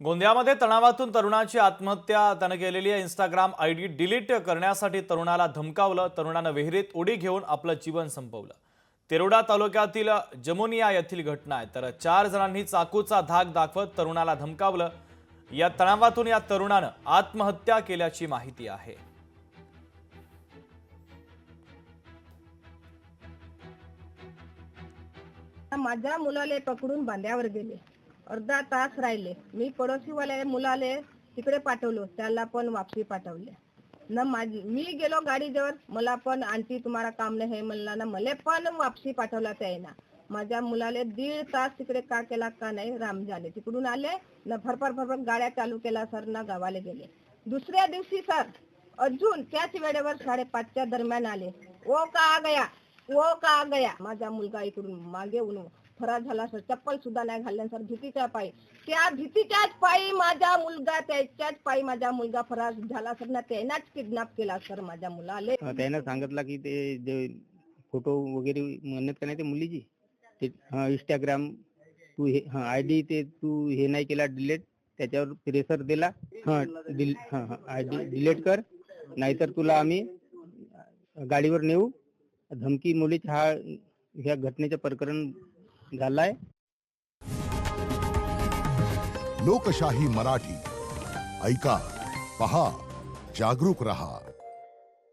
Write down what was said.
गोंदियामध्ये तणावातून तरुणाची आत्महत्या त्याने केलेली आहे। इंस्टाग्राम आयडी डिलीट करण्यासाठी तरुणाला धमकावलं। तरुणानं विहिरीत उडी घेऊन आपलं जीवन संपवलं। तेरोडा तालुक्यातील जमुनिया येथील घटना आहे। तर 4 जणांनी चाकूचा धाक दाखवत तरुणाला धमकावलं। या तणावातून या तरुणानं आत्महत्या केल्याची माहिती आहे। माझ्या मुलाले पकडून बांध्यावर गेले। अर्धा तास राहिले। मी पडोशीवाले मुलाले तिकडे पाठवलो, त्याला पण वापसी पाठवले न। मी गेलो गाडीजवळ, मला पण आंटी तुम्हाला काम नाही म्हणला ना, मला पण वापसी पाठवला त्याने। माझ्या मुलाले 1.5 तास तिकडे का केला का नाही राम जाणे। तिकडून आले न फरफर गाड्या चालू केला सर ना, गावाले गेले। दुसऱ्या दिवशी सर अजून त्याच वेळेवर 5:30च्या दरम्यान आले। वो का गया माझा मुलगा इकडून मागे उन फरार झाला सर। चप्पल सुद्धा नाही घालले सर, भीतीच्या पायी। त्या भीतीच्याच पायी माझा मुलगा, त्याच्याच पायी माझा मुलगा फरार झाला सर ना। त्यानेच किडनॅप केला सर माझ्या मुलाले। त्याने सांगितलं की ते जे फोटो वगैरे म्हणत का नाही ते मुलीची ते इंस्टाग्राम तू हे आयडी ते तू हे नाही केला डिलीट, त्याच्यावर प्रेशर दिला। आयडी डिलीट कर, नाहीतर तुला आम्ही गाडीवर नेऊ। धमकी मुलीचा ह्या घटनेचं प्रकरण झालाय। लोकशाही मराठी ऐका, पहा, जागरूक रहा।